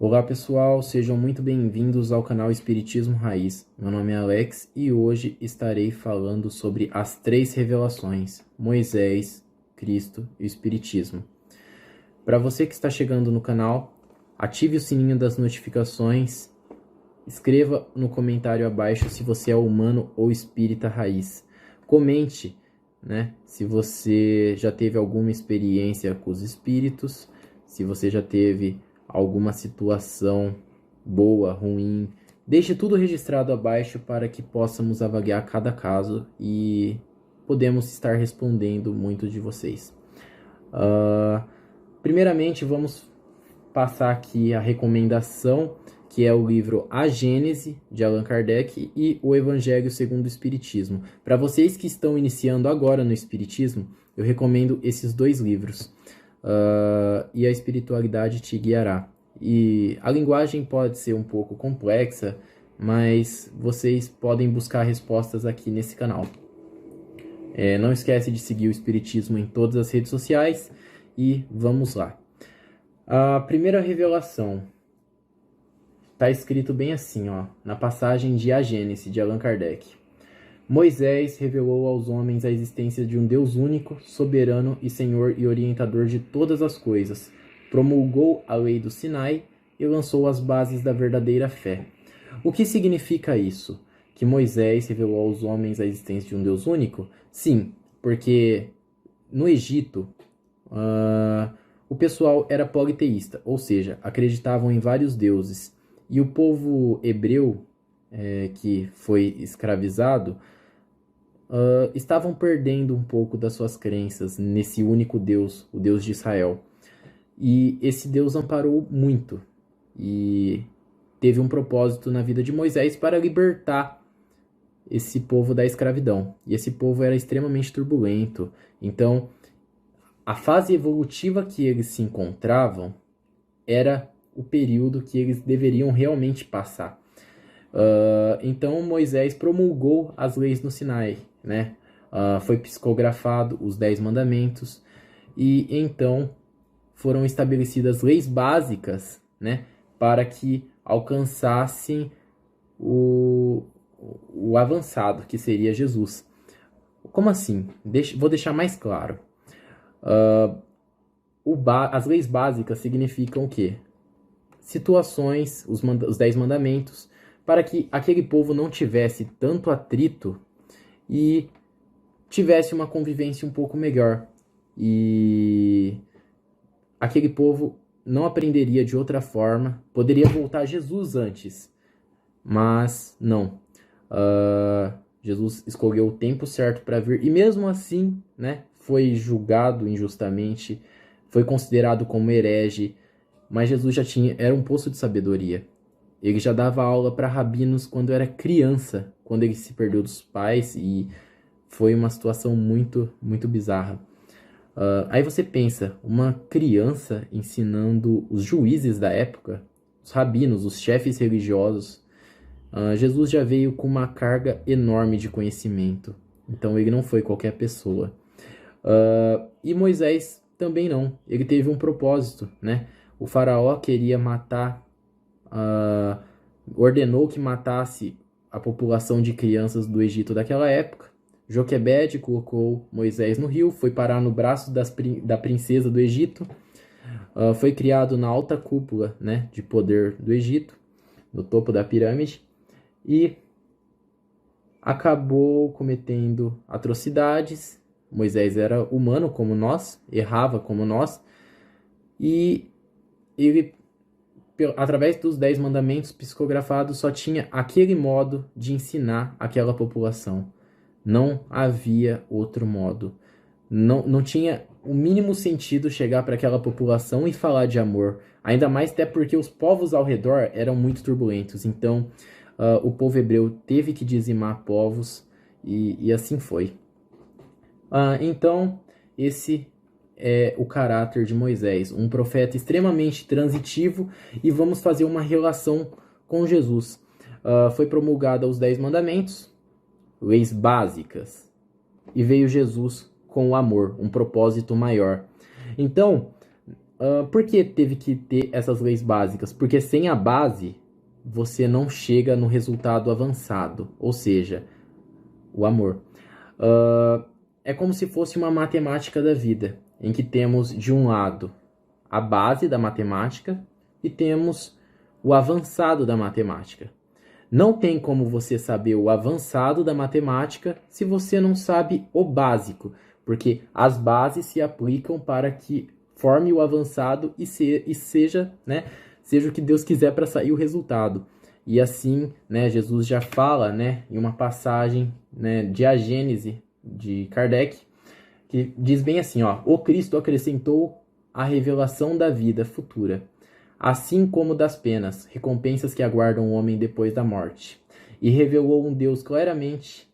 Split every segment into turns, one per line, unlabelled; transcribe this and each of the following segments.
Olá pessoal, sejam muito bem-vindos ao canal Espiritismo Raiz. Meu nome é Alex e hoje estarei falando sobre as três revelações: Moisés, Cristo e o Espiritismo. Para você que está chegando no canal, ative o sininho das notificações, escreva no comentário abaixo se você é humano ou espírita raiz. Comente, se você já teve alguma experiência com os espíritos, se você já teve alguma situação boa, ruim. Deixe tudo registrado abaixo para que possamos avaliar cada caso e podemos estar respondendo muitos de vocês. Primeiramente, vamos passar aqui a recomendação, que é o livro A Gênese, de Allan Kardec, e o Evangelho segundo o Espiritismo. Para vocês que estão iniciando agora no Espiritismo, eu recomendo esses dois livros. E a espiritualidade te guiará. E a linguagem pode ser um pouco complexa, mas vocês podem buscar respostas aqui nesse canal. Não esquece de seguir o Espiritismo em todas as redes sociais e vamos lá. A primeira revelação está escrito bem assim, na passagem de A Gênese, de Allan Kardec. Moisés revelou aos homens a existência de um Deus único, soberano e Senhor e orientador de todas as coisas. Promulgou a lei do Sinai e lançou as bases da verdadeira fé. O que significa isso? Que Moisés revelou aos homens a existência de um Deus único? Sim, porque no Egito o pessoal era politeísta, ou seja, acreditavam em vários deuses. E o povo hebreu, que foi escravizado, estavam perdendo um pouco das suas crenças nesse único Deus, o Deus de Israel. E esse Deus amparou muito e teve um propósito na vida de Moisés para libertar esse povo da escravidão. E esse povo era extremamente turbulento. Então, a fase evolutiva que eles se encontravam era o período que eles deveriam realmente passar. Então Moisés promulgou as leis no Sinai, foi psicografado os 10 mandamentos e então foram estabelecidas leis básicas, para que alcançassem o avançado, que seria Jesus. Como assim? Vou deixar mais claro. As leis básicas significam o quê? Situações, os 10 mandamentos, para que aquele povo não tivesse tanto atrito e tivesse uma convivência um pouco melhor. E aquele povo não aprenderia de outra forma. Poderia voltar a Jesus antes, mas não. Jesus escolheu o tempo certo para vir. E mesmo assim, foi julgado injustamente, foi considerado como herege. Mas Jesus era um poço de sabedoria. Ele já dava aula para rabinos quando era criança, quando ele se perdeu dos pais, e foi uma situação muito, muito bizarra. Aí você pensa, uma criança ensinando os juízes da época, os rabinos, os chefes religiosos. Jesus já veio com uma carga enorme de conhecimento, então ele não foi qualquer pessoa. E Moisés também não, ele teve um propósito, O faraó queria matar, ordenou que matasse a população de crianças do Egito daquela época. Joquebede colocou Moisés no rio, foi parar no braço da princesa do Egito, foi criado na alta cúpula, de poder do Egito, no topo da pirâmide, e acabou cometendo atrocidades. Moisés era humano como nós, errava como nós, e ele, através dos 10 mandamentos psicografados, só tinha aquele modo de ensinar aquela população. Não havia outro modo. Não tinha o mínimo sentido chegar para aquela população e falar de amor. Ainda mais até porque os povos ao redor eram muito turbulentos. Então, o povo hebreu teve que dizimar povos e assim foi. Então, esse é o caráter de Moisés, um profeta extremamente transitivo, e vamos fazer uma relação com Jesus. Foi promulgada os 10 mandamentos, leis básicas, e veio Jesus com o amor, um propósito maior. Então, por que teve que ter essas leis básicas? Porque sem a base, você não chega no resultado avançado, ou seja, o amor. É como se fosse uma matemática da vida, em que temos, de um lado, a base da matemática e temos o avançado da matemática. Não tem como você saber o avançado da matemática se você não sabe o básico, porque as bases se aplicam para que forme o avançado e seja, né, seja o que Deus quiser para sair o resultado. E assim, né, Jesus já fala, né, em uma passagem, né, de A Gênese de Kardec, que diz bem assim, ó: o Cristo acrescentou a revelação da vida futura, assim como das penas, recompensas que aguardam o homem depois da morte. E revelou um Deus claramente,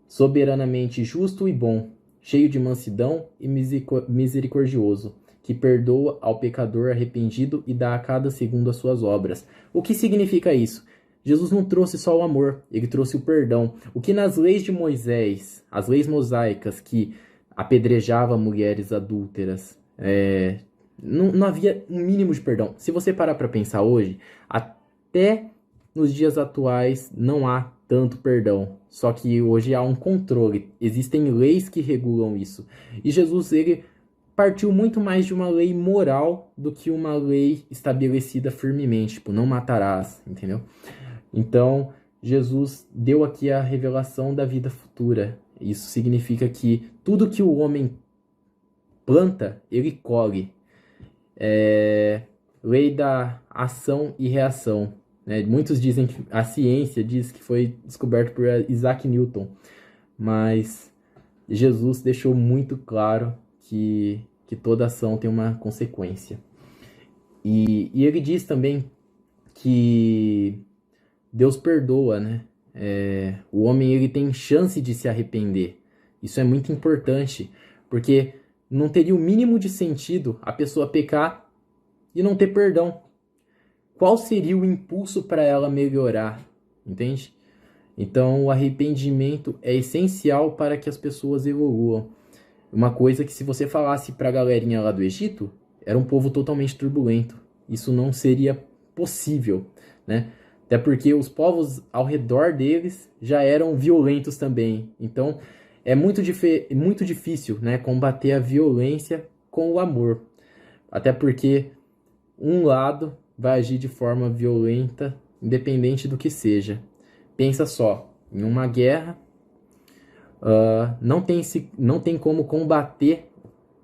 soberanamente justo e bom, cheio de mansidão e misericordioso, que perdoa ao pecador arrependido e dá a cada segundo as suas obras. O que significa isso? Jesus não trouxe só o amor, ele trouxe o perdão. O que nas leis de Moisés, as leis mosaicas que apedrejava mulheres adúlteras, não havia um mínimo de perdão. Se você parar para pensar hoje, até nos dias atuais não há tanto perdão. Só que hoje há um controle. Existem leis que regulam isso. E Jesus, ele partiu muito mais de uma lei moral do que uma lei estabelecida firmemente. Tipo, não matarás, entendeu? Então, Jesus deu aqui a revelação da vida futura. Isso significa que tudo que o homem planta, ele colhe. Lei da ação e reação, né? Muitos dizem que a ciência diz que foi descoberto por Isaac Newton, mas Jesus deixou muito claro que toda ação tem uma consequência. E ele diz também que Deus perdoa, né? O homem, ele tem chance de se arrepender. Isso é muito importante, porque não teria o mínimo de sentido a pessoa pecar e não ter perdão. Qual seria o impulso para ela melhorar? Entende? Então, o arrependimento é essencial para que as pessoas evoluam. Uma coisa que, se você falasse para a galerinha lá do Egito, era um povo totalmente turbulento. Isso não seria possível, né? Até porque os povos ao redor deles já eram violentos também. Então, é muito difícil, né, combater a violência com o amor. Até porque um lado vai agir de forma violenta, independente do que seja. Pensa só, em uma guerra, não tem como combater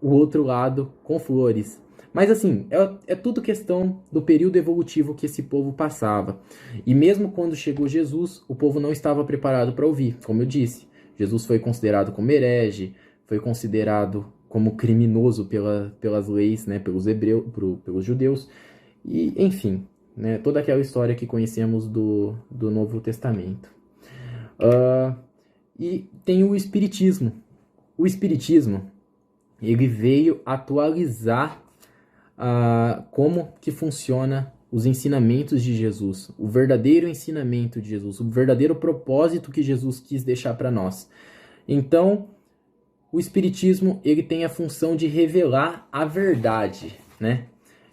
o outro lado com flores. Mas assim, é tudo questão do período evolutivo que esse povo passava. E mesmo quando chegou Jesus, o povo não estava preparado para ouvir, como eu disse. Jesus foi considerado como herege, foi considerado como criminoso pelas leis, né, pelos judeus. E, enfim, né, toda aquela história que conhecemos do Novo Testamento. E tem o Espiritismo. O Espiritismo, ele veio atualizar como que funciona os ensinamentos de Jesus, o verdadeiro ensinamento de Jesus, o verdadeiro propósito que Jesus quis deixar para nós. Então, o Espiritismo, ele tem a função de revelar a verdade, né?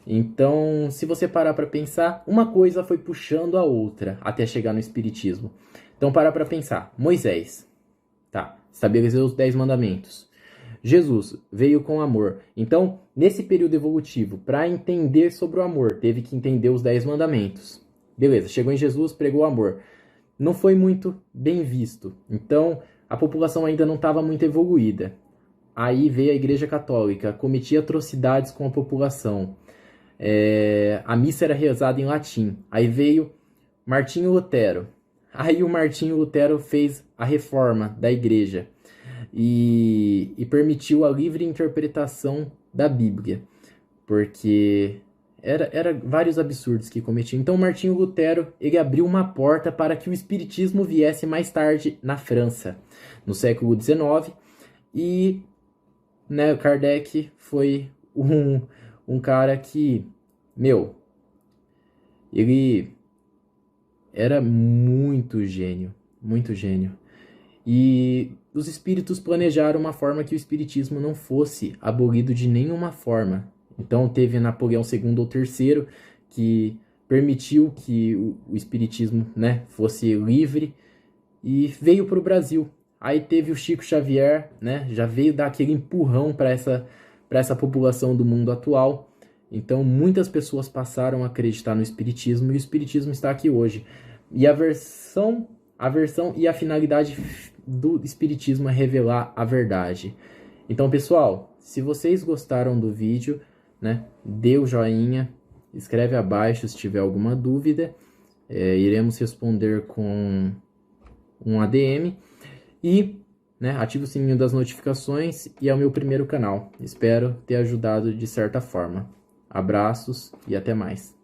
Então, se você parar para pensar, uma coisa foi puxando a outra até chegar no Espiritismo. Então, parar para pensar. Moisés, tá, estabeleceu os 10 mandamentos. Jesus veio com amor. Então, nesse período evolutivo, para entender sobre o amor, teve que entender os 10 mandamentos. Beleza, chegou em Jesus, pregou o amor. Não foi muito bem visto. Então, a população ainda não estava muito evoluída. Aí veio a Igreja Católica, cometia atrocidades com a população. A missa era rezada em latim. Aí veio Martinho Lutero. Aí o Martinho Lutero fez a reforma da igreja e permitiu a livre interpretação da Bíblia, porque era vários absurdos que cometiam. Então Martinho Lutero, ele abriu uma porta para que o Espiritismo viesse mais tarde na França, no século XIX, e né, Kardec foi um cara que, ele era muito gênio, muito gênio. E os espíritos planejaram uma forma que o espiritismo não fosse abolido de nenhuma forma. Então teve Napoleão II ou III que permitiu que o espiritismo, né, fosse livre e veio para o Brasil. Aí teve o Chico Xavier, né, já veio dar aquele empurrão para essa população do mundo atual. Então muitas pessoas passaram a acreditar no espiritismo e o espiritismo está aqui hoje. E a versão e a finalidade do espiritismo é revelar a verdade. Então, pessoal, se vocês gostaram do vídeo, né, dê o joinha, escreve abaixo se tiver alguma dúvida, iremos responder com um ADM e, né, ative o sininho das notificações e é o meu primeiro canal. Espero ter ajudado de certa forma. Abraços e até mais.